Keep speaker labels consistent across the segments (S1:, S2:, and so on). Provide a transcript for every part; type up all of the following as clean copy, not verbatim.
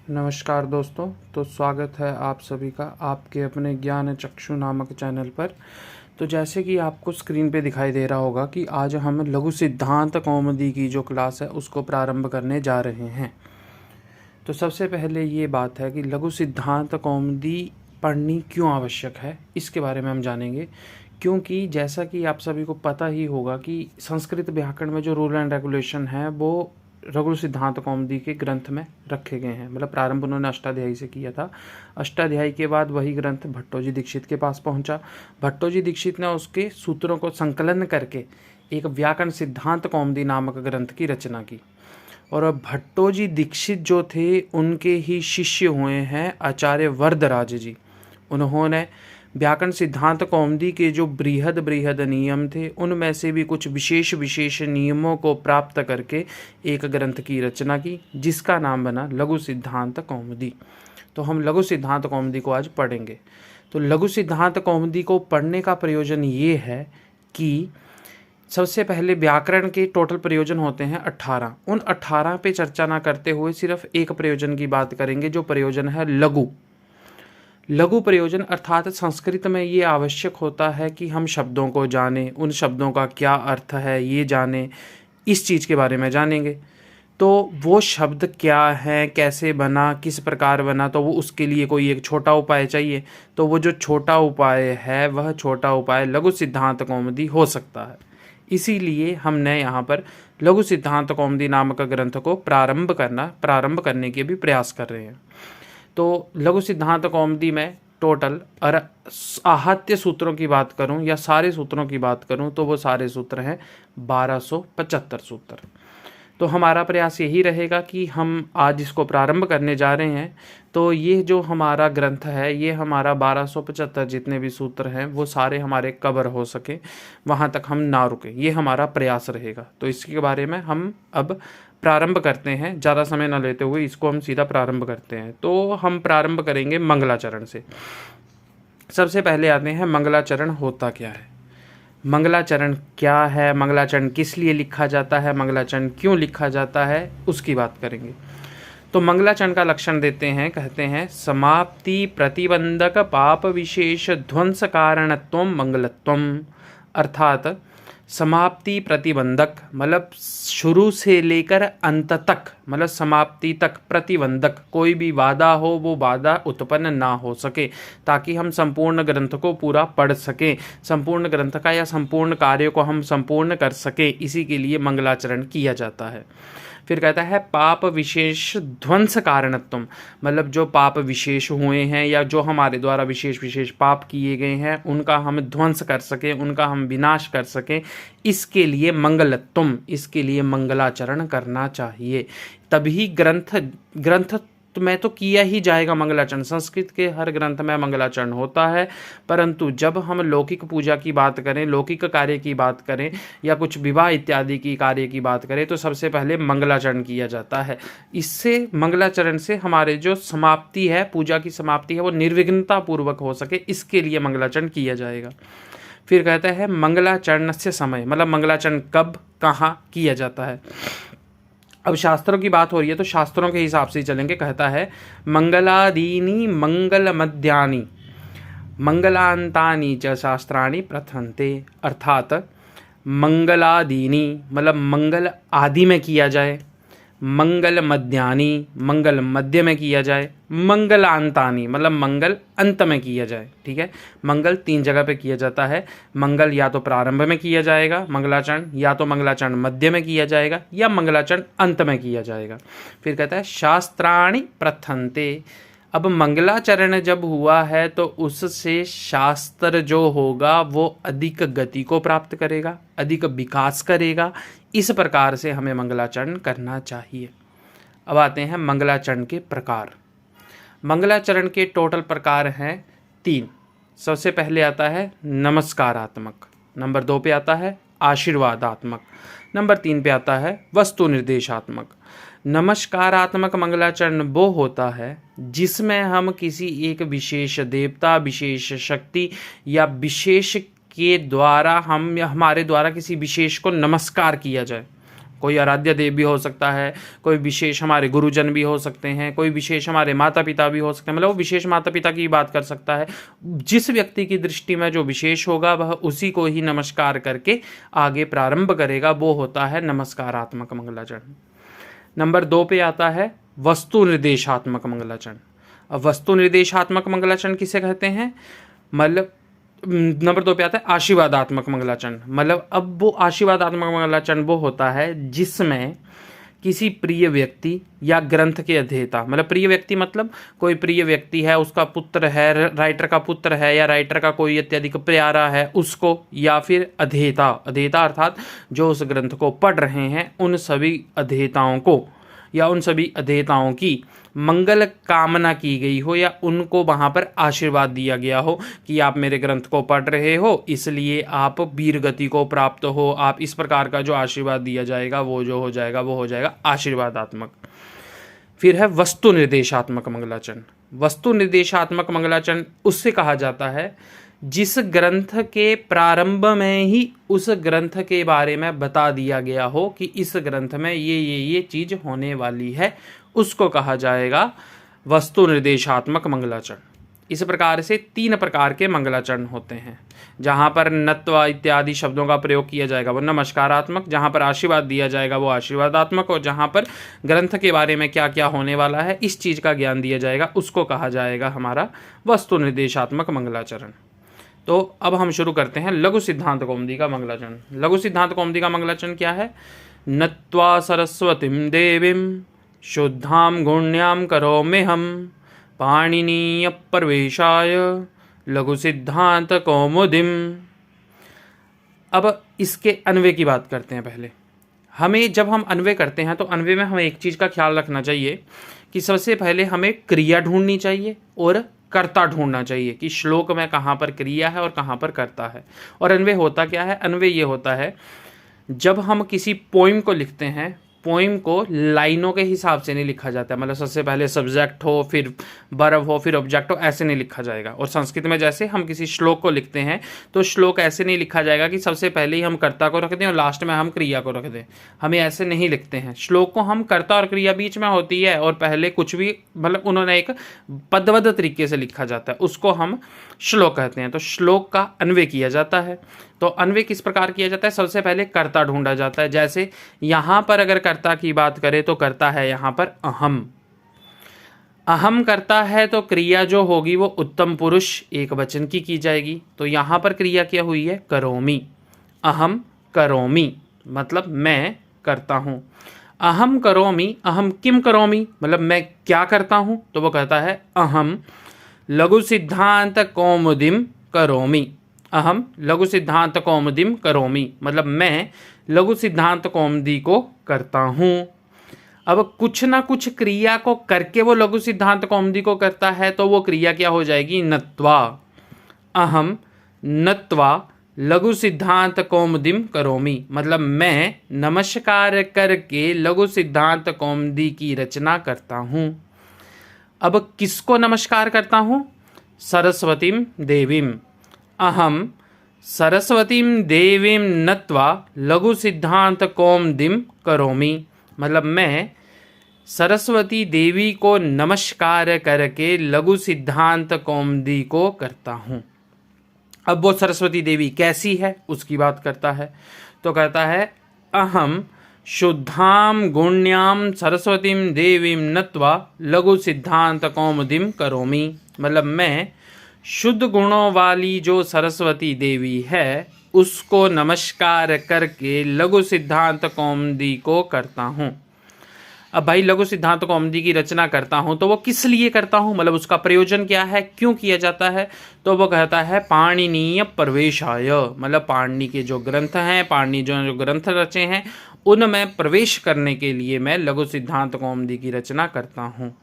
S1: नमस्कार दोस्तों। तो स्वागत है आप सभी का आपके अपने ज्ञान चक्षु नामक चैनल पर। तो जैसे कि आपको स्क्रीन पे दिखाई दे रहा होगा कि आज हम लघु सिद्धांत कौमुदी की जो क्लास है उसको प्रारंभ करने जा रहे हैं। तो सबसे पहले ये बात है कि लघु सिद्धांत कौमुदी पढ़नी क्यों आवश्यक है, इसके बारे में हम जानेंगे। क्योंकि जैसा कि आप सभी को पता ही होगा कि संस्कृत व्याकरण में जो रूल एंड रेगुलेशन है वो लघु सिद्धांत कौमुदी के ग्रंथ में रखे गए हैं। मतलब प्रारंभ उन्होंने अष्टाध्यायी से किया था। अष्टाध्यायी के बाद वही ग्रंथ भट्टोजी दीक्षित के पास पहुंचा। भट्टोजी दीक्षित ने उसके सूत्रों को संकलन करके एक व्याकरण सिद्धांत कौमुदी नामक ग्रंथ की रचना की। और भट्टोजी दीक्षित जो थे उनके ही शिष्य हुए हैं आचार्य वरदराज जी। उन्होंने व्याकरण सिद्धांत कौमुदी के जो बृहद बृहद नियम थे उनमें से भी कुछ विशेष विशेष नियमों को प्राप्त करके एक ग्रंथ की रचना की, जिसका नाम बना लघु सिद्धांत कौमुदी। तो हम लघु सिद्धांत कौमुदी को आज पढ़ेंगे। तो लघु सिद्धांत कौमुदी को पढ़ने का प्रयोजन ये है कि सबसे पहले व्याकरण के टोटल प्रयोजन होते हैं 18। उन 18 पे चर्चा ना करते हुए सिर्फ एक प्रयोजन की बात करेंगे, जो प्रयोजन है लघु। लघु प्रयोजन अर्थात संस्कृत में ये आवश्यक होता है कि हम शब्दों को जानें, उन शब्दों का क्या अर्थ है ये जानें, इस चीज़ के बारे में जानेंगे। तो वो शब्द क्या है, कैसे बना, किस प्रकार बना, तो वो उसके लिए कोई एक छोटा उपाय चाहिए। तो वो जो छोटा उपाय है वह छोटा उपाय लघु सिद्धांत कौमुदी हो सकता है। इसीलिए हमने यहाँ पर लघु सिद्धांत कौमुदी नामक ग्रंथ को प्रारंभ करने के भी प्रयास कर रहे हैं। तो लघु सिद्धांत कौमुदी में टोटल आहत्य सूत्रों की बात करूं या सारे सूत्रों की बात करूं तो वो सारे सूत्र हैं 1275 सूत्र। तो हमारा प्रयास यही रहेगा कि हम आज इसको प्रारंभ करने जा रहे हैं। तो ये जो हमारा ग्रंथ है ये हमारा 1275 जितने भी सूत्र हैं वो सारे हमारे कवर हो सके, वहाँ तक हम ना रुके, ये हमारा प्रयास रहेगा। तो इसके बारे में हम अब प्रारंभ करते हैं। ज़्यादा समय न लेते हुए इसको हम सीधा प्रारंभ करते हैं। तो हम प्रारंभ करेंगे मंगलाचरण से। सबसे पहले आते हैं मंगलाचरण होता क्या है, मंगलाचरण क्या है, मंगलाचरण किस लिए लिखा जाता है, मंगलाचरण क्यों लिखा जाता है, उसकी बात करेंगे। तो मंगलाचरण का लक्षण देते हैं, कहते हैं समाप्ति प्रतिबंधक पाप विशेष ध्वंस कारणत्व मंगलत्वम। अर्थात समाप्ति प्रतिबंधक मतलब शुरू से लेकर अंत तक, मतलब समाप्ति तक प्रतिबंधक, कोई भी बाधा हो वो बाधा उत्पन्न ना हो सके, ताकि हम संपूर्ण ग्रंथ को पूरा पढ़ सकें, संपूर्ण ग्रंथ का या संपूर्ण कार्य को हम संपूर्ण कर सकें। इसी के लिए मंगलाचरण किया जाता है। फिर कहता है पाप विशेष ध्वंस कारणत्वम, मतलब जो पाप विशेष हुए हैं या जो हमारे द्वारा विशेष विशेष पाप किए गए हैं उनका हम ध्वंस कर सकें, उनका हम विनाश कर सकें, इसके लिए मंगलत्वम, इसके लिए मंगलाचरण करना चाहिए। तभी ग्रंथ में तो किया ही जाएगा मंगलाचरण। संस्कृत के हर ग्रंथ में मंगलाचरण होता है, परंतु जब हम लौकिक पूजा की बात करें, लौकिक कार्य की बात करें या कुछ विवाह इत्यादि की कार्य की बात करें तो सबसे पहले मंगलाचरण किया जाता है। इससे मंगलाचरण से हमारे जो समाप्ति है, पूजा की समाप्ति है, वो निर्विघ्नता पूर्वक हो सके, इसके लिए मंगलाचरण किया जाएगा। फिर कहता है मंगलाचरण से समय, मतलब मंगलाचरण कब कहाँ किया जाता है। अब शास्त्रों की बात हो रही है तो शास्त्रों के हिसाब से ही चलेंगे। कहता है मंगलादीनी मंगल मध्यानि मंगलांतानि च शास्त्राणि प्रथन्ते। अर्थात मंगलादीनी मतलब मंगल आदि में किया जाए, मंगल मध्यानि मंगल मध्य में किया जाए, मंगलांतानि मतलब मंगल अंत में किया जाए। ठीक है, मंगल 3 जगह पे किया जाता है। मंगल या तो प्रारंभ में किया जाएगा मंगलाचरण, या तो मंगलाचरण मध्य में किया जाएगा, या मंगलाचरण अंत में किया जाएगा। फिर कहता है शास्त्राणि प्रथन्ते। अब मंगलाचरण जब हुआ है तो उससे शास्त्र जो होगा वो अधिक गति को प्राप्त करेगा, अधिक विकास करेगा। इस प्रकार से हमें मंगलाचरण करना चाहिए। अब आते हैं मंगलाचरण के प्रकार। मंगलाचरण के टोटल प्रकार हैं 3। सबसे पहले आता है नमस्कारात्मक, नंबर 2 पे आता है आशीर्वादात्मक, नंबर 3 पे आता है वस्तु निर्देशात्मक। नमस्कारात्मक मंगलाचरण वो होता है जिसमें हम किसी एक विशेष देवता, विशेष शक्ति या विशेष के द्वारा हमारे द्वारा किसी विशेष को नमस्कार किया जाए। कोई आराध्य देव भी हो सकता है, कोई विशेष हमारे गुरुजन भी हो सकते हैं, कोई विशेष हमारे माता पिता भी हो सकते हैं, मतलब वो विशेष माता पिता की बात कर सकता है। जिस व्यक्ति की दृष्टि में जो विशेष होगा वह उसी को ही नमस्कार करके आगे प्रारंभ करेगा, वो होता है नमस्कारात्मक मंगलाचरण। नंबर 2 पे आता है वस्तु निर्देशात्मक मंगलाचरण। अब वस्तु निर्देशात्मक मंगलाचरण किसे कहते हैं, मतलब नंबर 2 पे आता है आशीर्वादात्मक मंगलाचरण। मतलब अब वो आशीर्वादात्मक मंगलाचरण वो होता है जिसमें किसी प्रिय व्यक्ति या ग्रंथ के अध्येता, मतलब प्रिय व्यक्ति मतलब कोई प्रिय व्यक्ति है, उसका पुत्र है, राइटर का पुत्र है, या राइटर का कोई अत्यधिक प्यारा है उसको, या फिर अध्येता, अध्येता अर्थात जो उस ग्रंथ को पढ़ रहे हैं उन सभी अध्येताओं को या उन सभी अध्येताओं की मंगल कामना की गई हो, या उनको वहाँ पर आशीर्वाद दिया गया हो कि आप मेरे ग्रंथ को पढ़ रहे हो इसलिए आप वीर गति को प्राप्त हो, आप इस प्रकार का जो आशीर्वाद दिया जाएगा वो जो हो जाएगा वो हो जाएगा आशीर्वादात्मक। फिर है वस्तु निर्देशात्मक मंगलाचरण। वस्तु निर्देशात्मक मंगलाचरण उससे कहा जाता है जिस ग्रंथ के प्रारंभ में ही उस ग्रंथ के बारे में बता दिया गया हो कि इस ग्रंथ में ये चीज़ होने वाली है, उसको कहा जाएगा वस्तु निर्देशात्मक मंगलाचरण। इस प्रकार से 3 प्रकार के मंगलाचरण होते हैं। जहाँ पर नत्व इत्यादि शब्दों का प्रयोग किया जाएगा वो नमस्कारात्मक, जहाँ पर आशीर्वाद दिया जाएगा वो आशीर्वादात्मक, और जहाँ पर ग्रंथ के बारे में क्या क्या होने वाला है इस चीज़ का ज्ञान दिया जाएगा उसको कहा जाएगा हमारा वस्तु निर्देशात्मक मंगलाचरण। तो अब हम शुरू करते हैं लघु सिद्धांत कौमुदी का मंगलाचरण। लघु सिद्धांत कौमुदी का मंगलाचरण क्या है, नत्वा सरस्वतीं देवीं शुद्धां गुण्यां करोम्यहं पाणिनीय प्रवेशाय लघु सिद्धांत कौमुदीम्। अब इसके अन्वय की बात करते हैं। पहले हमें जब हम अन्वय करते हैं तो अन्वय में हमें एक चीज़ का ख्याल रखना चाहिए कि सबसे पहले हमें क्रिया ढूंढनी चाहिए और कर्ता ढूंढना चाहिए कि श्लोक में कहाँ पर क्रिया है और कहाँ पर कर्ता है। और अन्वय होता क्या है, अन्वय ये होता है जब हम किसी पोइम को लिखते हैं, पोइम को लाइनों के हिसाब से नहीं लिखा जाता है, मतलब सबसे पहले सब्जेक्ट हो फिर वर्ब हो फिर ऑब्जेक्ट हो, ऐसे नहीं लिखा जाएगा। और संस्कृत में जैसे हम किसी श्लोक को लिखते हैं तो श्लोक ऐसे नहीं लिखा जाएगा कि सबसे पहले ही हम कर्ता को रख दें और लास्ट में हम क्रिया को रख दें, हमें ऐसे नहीं लिखते हैं। श्लोक को हम कर्ता और क्रिया बीच में होती है और पहले कुछ भी मतलब उन्होंने एक पदबद्ध तरीके से लिखा जाता है, उसको हम श्लोक कहते हैं। तो श्लोक का अन्वय किया जाता है। तो अन्वय किस प्रकार किया जाता है, सबसे पहले कर्ता ढूंढा जाता है। जैसे यहाँ पर अगर कर्ता की बात करें तो कर्ता है यहाँ पर अहम, अहम कर्ता है तो क्रिया जो होगी वो उत्तम पुरुष एक वचन की जाएगी। तो यहाँ पर क्रिया क्या हुई है, करोमि, अहम करोमि मतलब मैं करता हूँ। अहम करोमि, अहम किम करोमि मतलब मैं क्या करता हूँ, तो वो कहता है अहम लघु सिद्धांत कौमुदीम करोमि। अहम लघु सिद्धांत कौमुदीम करोमि मतलब मैं लघु सिद्धांत कौमुदी को करता हूँ। अब कुछ ना कुछ क्रिया को करके वो लघु सिद्धांत कौमुदी को करता है तो वो क्रिया क्या हो जाएगी, नत्वा। अहम नत्वा लघु सिद्धांत कौमुदीम करोमि मतलब मैं नमस्कार करके लघु सिद्धांत कौमुदी की रचना करता हूँ। अब किसको नमस्कार करता हूँ, सरस्वतीं देवीं। अहम सरस्वतीं देवीं नत्वा लघु सिद्धांत कौमुदीं करोमि मतलब मैं सरस्वती देवी को नमस्कार करके लघु सिद्धांत कौमुदी को करता हूँ। अब वो सरस्वती देवी कैसी है उसकी बात करता है, तो कहता है अहम शुद्धां गुण्यां सरस्वतीं देवीं नत्वा लघु सिद्धांत कौमुदीं करोमि मतलब मैं शुद्ध गुणों वाली जो सरस्वती देवी है उसको नमस्कार करके लघु सिद्धांत कौमुदी को करता हूँ। अब भाई लघु सिद्धांत कौमुदी की रचना करता हूँ तो वो किस लिए करता हूँ, मतलब उसका प्रयोजन क्या है, क्यों किया जाता है, तो वो कहता है पाणिनीय प्रवेशाय मतलब पाणिनि के जो ग्रंथ हैं, पाणिनि जो ग्रंथ रचे हैं उनमें प्रवेश करने के लिए मैं लघु सिद्धांत कौमुदी की रचना करता हूँ।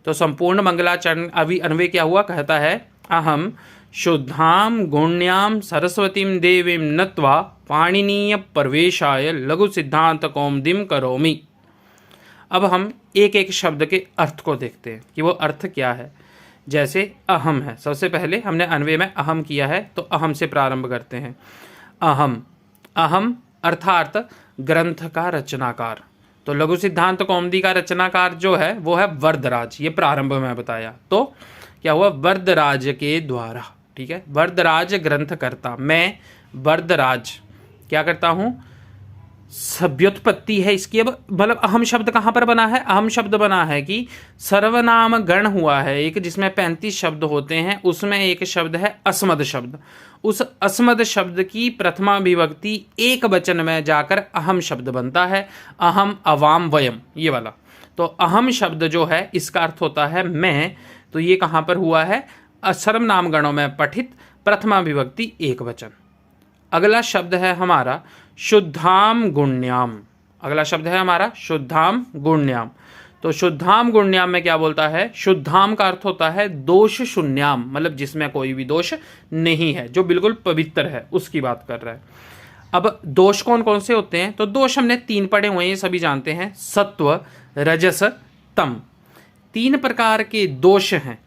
S1: तो संपूर्ण मंगलाचरण अभी अन्वय क्या हुआ, कहता है अहम शुद्धां गुण्यां सरस्वतीं देवीं नत्वा पाणिनीय प्रवेशाय लघु सिद्धांत कौमुदीं करोमि। अब हम एक एक शब्द के अर्थ को देखते हैं कि वो अर्थ क्या है। जैसे अहम है, सबसे पहले हमने अन्वय में अहम किया है तो अहम से प्रारंभ करते हैं। अहम, अहम अर्थात ग्रंथ का रचनाकार। तो लघु सिद्धांत कौमुदी का रचनाकार जो है वो है वरदराज, ये प्रारंभ में बताया। तो क्या हुआ, वरदराज के द्वारा, ठीक है, वरदराज ग्रंथकर्ता। मैं वरदराज क्या करता हूँ, सभ्युत्पत्ति है इसकी। अब मतलब अहम शब्द कहाँ पर बना है, अहम शब्द बना है कि सर्वनाम गण हुआ है एक, जिसमें 35 शब्द होते हैं, उसमें एक शब्द है अस्मद शब्द। उस अस्मद शब्द की प्रथमा विभक्ति एक वचन में जाकर अहम शब्द बनता है, अहम, अवाम, वयम, ये वाला। तो अहम शब्द जो है इसका अर्थ होता है मैं। तो ये कहाँ पर हुआ है, सर्वनाम गणों में पठित प्रथमा विभक्ति एक वचन। अगला शब्द है हमारा शुद्धाम गुण्याम। अगला शब्द है हमारा शुद्धाम गुण्याम। तो शुद्धाम गुण्याम में क्या बोलता है, शुद्धाम का अर्थ होता है दोष शून्याम, मतलब जिसमें कोई भी दोष नहीं है, जो बिल्कुल पवित्र है, उसकी बात कर रहा है। अब दोष कौन कौन से होते हैं, तो दोष हमने 3 पढ़े हुए हैं, सभी जानते हैं, सत्व, रजस, तम। 3 प्रकार के दोष हैं,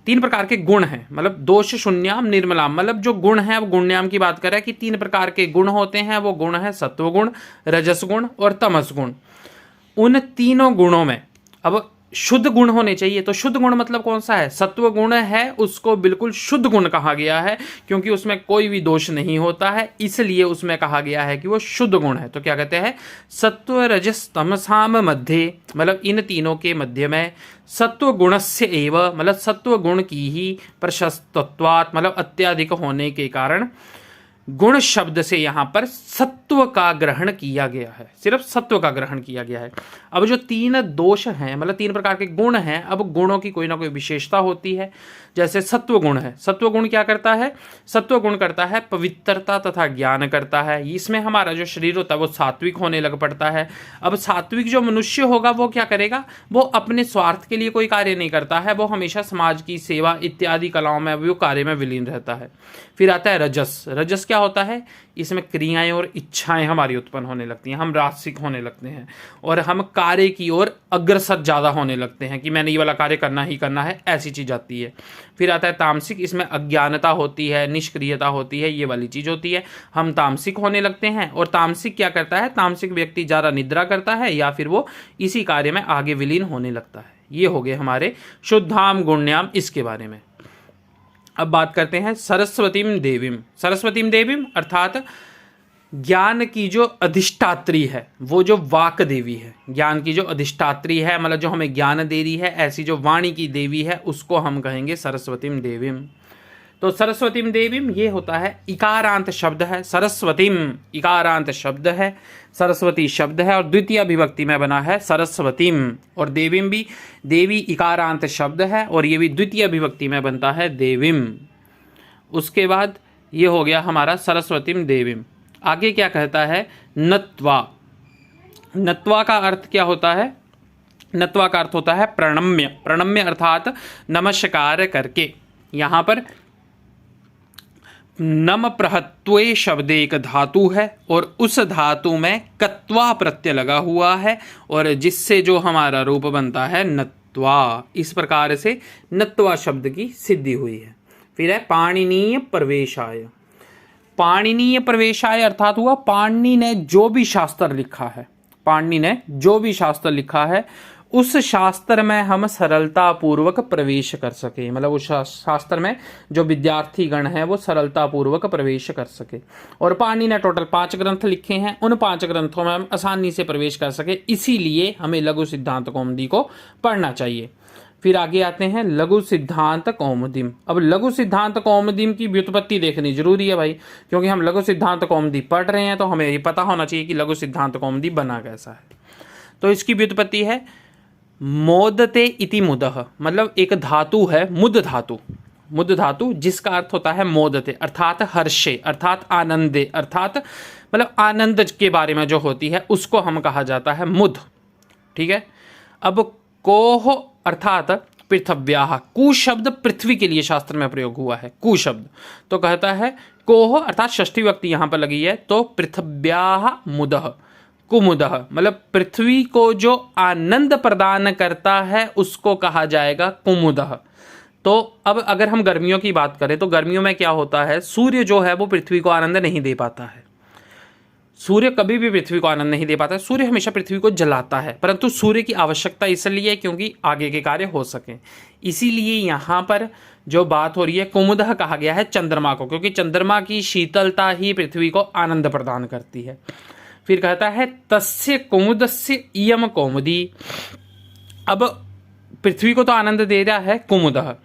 S1: 3 प्रकार के गुण हैं, मतलब दोष शून्याम निर्मलाम, मतलब जो गुण है, अब गुण्याम की बात कर रहा है कि 3 प्रकार के गुण होते हैं। वो गुण है सत्व गुण, रजस गुण और तमस गुण। उन तीनों गुणों में अब शुद्ध गुण होने चाहिए। तो शुद्ध गुण मतलब कौन सा है, सत्व गुण है, उसको बिल्कुल शुद्ध गुण कहा गया है, क्योंकि उसमें कोई भी दोष नहीं होता है, इसलिए उसमें कहा गया है कि वो शुद्ध गुण है। तो क्या कहते हैं, सत्व रजस तमसाम मध्य, मतलब इन तीनों के मध्य में सत्व गुणस्य एव, मतलब सत्व गुण की ही प्रशस्तत्वात्, मतलब अत्याधिक होने के कारण गुण शब्द से यहाँ पर सत्व का ग्रहण किया गया है, सिर्फ सत्व का ग्रहण किया गया है। अब जो 3 दोष हैं, मतलब 3 प्रकार के गुण हैं, अब गुणों की कोई ना कोई विशेषता होती है। जैसे सत्व गुण है, सत्व गुण क्या करता है, सत्व गुण करता है पवित्रता तथा ज्ञान करता है। इसमें हमारा जो शरीर होता है वो सात्विक होने लग पड़ता है। अब सात्विक जो मनुष्य होगा वो क्या करेगा, वो अपने स्वार्थ के लिए कोई कार्य नहीं करता है, वो हमेशा समाज की सेवा इत्यादि कलाओं में वो कार्य में विलीन रहता है। फिर आता है रजस। रजस क्या होता है, इसमें क्रियाएं और इच्छाएं हमारी उत्पन्न होने लगती हैं, हम रासिक होने लगते हैं और हम कार्य की ओर अग्रसर ज़्यादा होने लगते हैं कि मैंने ये वाला कार्य करना ही करना है, ऐसी चीज़ आती है। फिर आता है तामसिक, इसमें अज्ञानता होती है, निष्क्रियता होती है, ये वाली चीज़ होती है, हम तामसिक होने लगते हैं। और तामसिक क्या करता है, तामसिक व्यक्ति ज़्यादा निद्रा करता है या फिर वो इसी कार्य में आगे विलीन होने लगता है। ये हो गए हमारे शुद्धाम गुण्याम, इसके बारे में। अब बात करते हैं सरस्वतीम देवीम। सरस्वतीम देवीम अर्थात ज्ञान की जो अधिष्ठात्री है, वो जो वाक देवी है, ज्ञान की जो अधिष्ठात्री है, मतलब जो हमें ज्ञान दे रही है, ऐसी जो वाणी की देवी है, उसको हम कहेंगे सरस्वतीम देवीम। तो सरस्वतीम देवीम ये होता है इकारांत शब्द है, सरस्वतीम इकारांत शब्द है, सरस्वती शब्द है और द्वितीय विभक्ति में बना है सरस्वतीम। और देवीम भी देवी इकारांत शब्द है और ये भी द्वितीय विभक्ति में बनता है देवीम। उसके बाद ये हो गया हमारा सरस्वतीम देवीम। आगे क्या कहता है, नत्वा। नत्वा का अर्थ क्या होता है, नत्वा का अर्थ होता है प्रणम्य। प्रणम्य अर्थात नमस्कार करके। यहाँ पर नम प्रहत्वे शब्द एक धातु है और उस धातु में कत्वा प्रत्यय लगा हुआ है और जिससे जो हमारा रूप बनता है नत्वा। इस प्रकार से नत्वा शब्द की सिद्धि हुई है। फिर है पाणिनीय प्रवेशाय। पाणिनीय प्रवेशाय अर्थात हुआ पाणिनि ने जो भी शास्त्र लिखा है, पाणिनि ने जो भी शास्त्र लिखा है उस शास्त्र में हम सरलता पूर्वक प्रवेश कर सके, मतलब उस शास्त्र में जो विद्यार्थी गण है वो सरलता पूर्वक प्रवेश कर सके। और पाणिनि ने टोटल 5 ग्रंथ लिखे हैं, उन 5 ग्रंथों में हम आसानी से प्रवेश कर सके, इसीलिए हमें लघु सिद्धांत कौमुदी को पढ़ना चाहिए। फिर आगे आते हैं लघु सिद्धांत कौमुदीम। अब लघु सिद्धांत कौमुदीम की व्युत्पत्ति देखनी जरूरी है भाई, क्योंकि हम लघु सिद्धांत कौमुदी पढ़ रहे हैं तो हमें ये पता होना चाहिए कि लघु सिद्धांत कौमुदी बना कैसा है। तो इसकी व्युत्पत्ति है मोदते इति मुदः, मतलब एक धातु है मुद धातु, मुद धातु जिसका अर्थ होता है मोदते अर्थात हर्षे अर्थात आनंदे, अर्थात मतलब आनंद के बारे में जो होती है उसको हम कहा जाता है मुद। ठीक है। अब कोह अर्थात पृथव्याः, कु शब्द पृथ्वी के लिए शास्त्र में प्रयोग हुआ है, कु शब्द। तो कहता है कोह अर्थात षष्ठी विभक्ति यहाँ पर लगी है, तो पृथव्याः मुदः कुमुदः, मतलब पृथ्वी को जो आनंद प्रदान करता है उसको कहा जाएगा कुमुदः। तो अब अगर हम गर्मियों की बात करें तो गर्मियों में क्या होता है, सूर्य जो है वो पृथ्वी को आनंद नहीं दे पाता है। सूर्य कभी भी पृथ्वी को आनंद नहीं दे पाता है, सूर्य हमेशा पृथ्वी को जलाता है, परंतु सूर्य की आवश्यकता इसलिए है क्योंकि आगे के कार्य हो सकें। इसीलिए यहाँ पर जो बात हो रही है, कुमुदः कहा गया है चंद्रमा को, क्योंकि चंद्रमा की शीतलता ही पृथ्वी को आनंद प्रदान करती है। फिर कहता है तस्य कुमुदस्य इयम कौमुदी। अब पृथ्वी को तो आनंद दे रहा है कुमुदः,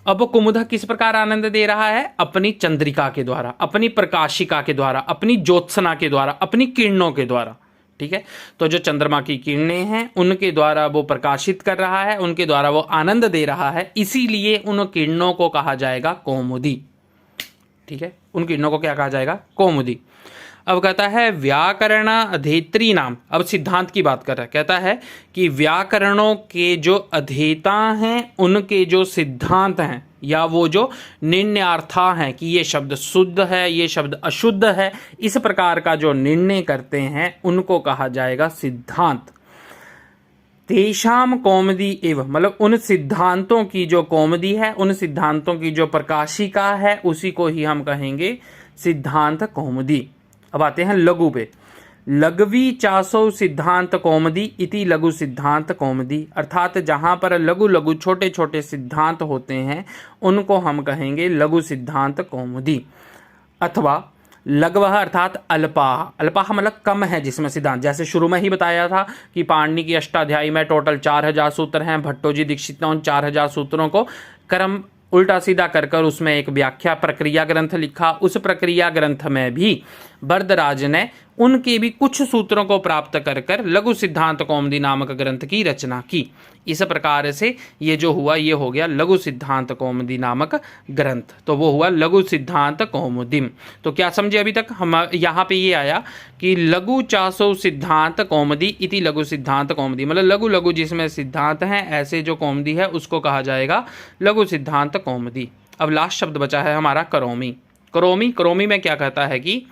S1: अब वो कुमुदः किस प्रकार आनंद दे रहा है? अपनी चंद्रिका के द्वारा, अपनी प्रकाशिका के द्वारा, अपनी ज्योत्सना के द्वारा, अपनी किरणों के द्वारा। ठीक है, तो जो चंद्रमा की किरणें हैं उनके द्वारा वो प्रकाशित कर रहा है, उनके द्वारा वो आनंद दे रहा है, इसीलिए उन किरणों को कहा जाएगा कौमुदी। ठीक है, उन किरणों को क्या कहा जाएगा? कौमुदी। अब कहता है व्याकरण अधेत्री नाम, अब सिद्धांत की बात कर रहा है, कहता है कि व्याकरणों के जो अधेता हैं उनके जो सिद्धांत हैं या वो जो निर्णयार्था हैं कि ये शब्द शुद्ध है, ये शब्द अशुद्ध है, इस प्रकार का जो निर्णय करते हैं उनको कहा जाएगा सिद्धांत। तेषाम कौमुदी एवं, मतलब उन सिद्धांतों की जो कौमुदी है, उन सिद्धांतों की जो प्रकाशिका है, उसी को ही हम कहेंगे सिद्धांत कौमुदी। अब आते हैं लघु पे। लघवी चासो सिद्धांत कौमुदी इति लघु सिद्धांत कौमुदी, अर्थात जहाँ पर लघु लघु छोटे छोटे सिद्धांत होते हैं उनको हम कहेंगे लघु सिद्धांत कौमुदी। अथवा लघवः अर्थात अल्पाह, अल्पाह मतलब कम है जिसमें सिद्धांत, जैसे शुरू में ही बताया था कि पाणिनि की अष्टाध्यायी में टोटल 4000 सूत्र हैं, भट्टोजी दीक्षित ने उन 4000 सूत्रों को क्रम उल्टा सीधा कर कर उसमें एक व्याख्या प्रक्रिया ग्रंथ लिखा। उस प्रक्रिया ग्रंथ में भी वरदराज ने उनके भी कुछ सूत्रों को प्राप्त कर कर लघु सिद्धांत कौमुदी नामक ग्रंथ की रचना की। इस प्रकार से ये जो हुआ ये हो गया लघु सिद्धांत कौमुदी नामक ग्रंथ, तो वो हुआ लघु सिद्धांत कौमुदीम। तो क्या समझे अभी तक? हम यहाँ पे ये आया कि लघु चासो सिद्धांत कौमुदी इति लघु सिद्धांत कौमुदी, मतलब लघु लघु जिसमें सिद्धांत हैं ऐसे जो कौमुदी है उसको कहा जाएगा लघु सिद्धांत कौमुदी। अब लास्ट शब्द बचा है हमारा करोमी। करोमी, करोमी में क्या कहता है कि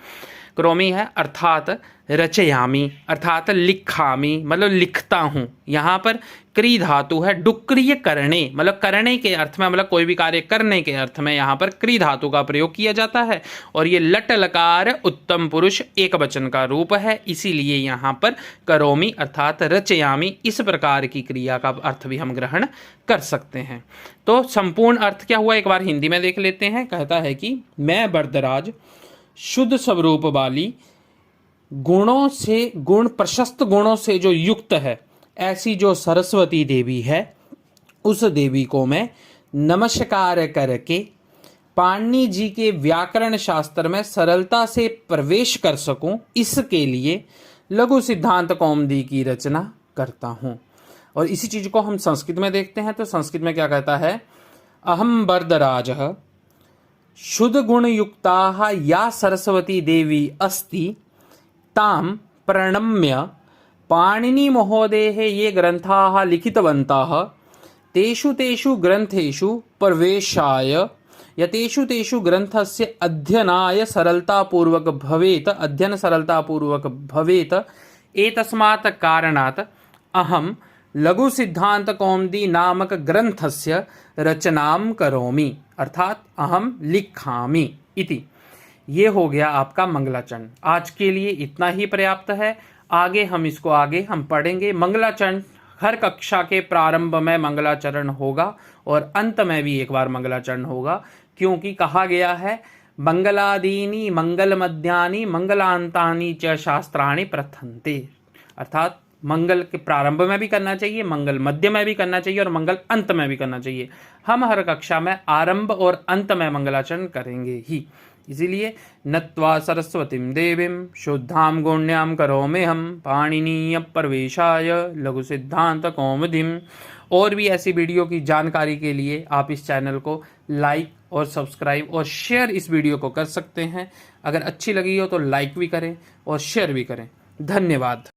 S1: करोमी है अर्थात रचयामी, अर्थात लिखामी, मतलब लिखता हूँ। यहाँ पर क्री धातु है, डुक्रिय करने, मतलब करने के अर्थ में, मतलब कोई भी कार्य करने के अर्थ में यहाँ पर क्री धातु का प्रयोग किया जाता है। और ये लट लकार उत्तम पुरुष एक वचन का रूप है, इसीलिए यहाँ पर करोमी अर्थात रचयामी इस प्रकार की क्रिया का अर्थ भी हम ग्रहण कर सकते हैं। तो संपूर्ण अर्थ क्या हुआ एक बार हिंदी में देख लेते हैं। कहता है कि मैं वरदराज शुद्ध स्वरूप वाली, गुणों से, गुण प्रशस्त गुणों से जो युक्त है, ऐसी जो सरस्वती देवी है, उस देवी को मैं नमस्कार करके पाणिनि जी के व्याकरण शास्त्र में सरलता से प्रवेश कर सकूं, इसके लिए लघु सिद्धांत कौमुदी की रचना करता हूं। और इसी चीज को हम संस्कृत में देखते हैं, तो संस्कृत में क्या कहता है? अहम वरदराजः शुद्ध गुण युक्ता या सरस्वती देवी अस्ति ताम प्रणम्य पाणिनि महोदयः ये ग्रंथाः लिखितवन्तः तेषु तेषु ग्रंथेषु प्रवेशाय यतेषु तेषु ग्रंथस्य अध्ययनाय सरलतापूर्वक भवेत, अध्ययन सरलतापूर्वक भवेत, एतस्मात् कारणात् अहम लघु सिद्धांत कौमुदी नामक ग्रंथस्य रचनां करोमि, अर्थात अहम लिखामि इति। ये हो गया आपका मंगलाचरण। आज के लिए इतना ही पर्याप्त है। आगे हम पढ़ेंगे मंगलाचरण। हर कक्षा के प्रारंभ में मंगलाचरण होगा और अंत में भी एक बार मंगलाचरण होगा, क्योंकि कहा गया है मंगलादीनि मंगल मध्यानि मंगलांतानि च शास्त्राणि प्रथन्ते, अर्थात मंगल के प्रारंभ में भी करना चाहिए, मंगल मध्य में भी करना चाहिए और मंगल अंत में भी करना चाहिए। हम हर कक्षा में आरंभ और अंत में मंगलाचरण करेंगे ही। इसीलिए नत्वा सरस्वतीं देवीं शुद्धां गुण्यां करोम्यहं पाणिनीय प्रवेशाय लघु सिद्धांत कौमुदीम्। और भी ऐसी वीडियो की जानकारी के लिए आप इस चैनल को लाइक और सब्सक्राइब और शेयर इस वीडियो को कर सकते हैं। अगर अच्छी लगी हो तो लाइक भी करें और शेयर भी करें। धन्यवाद।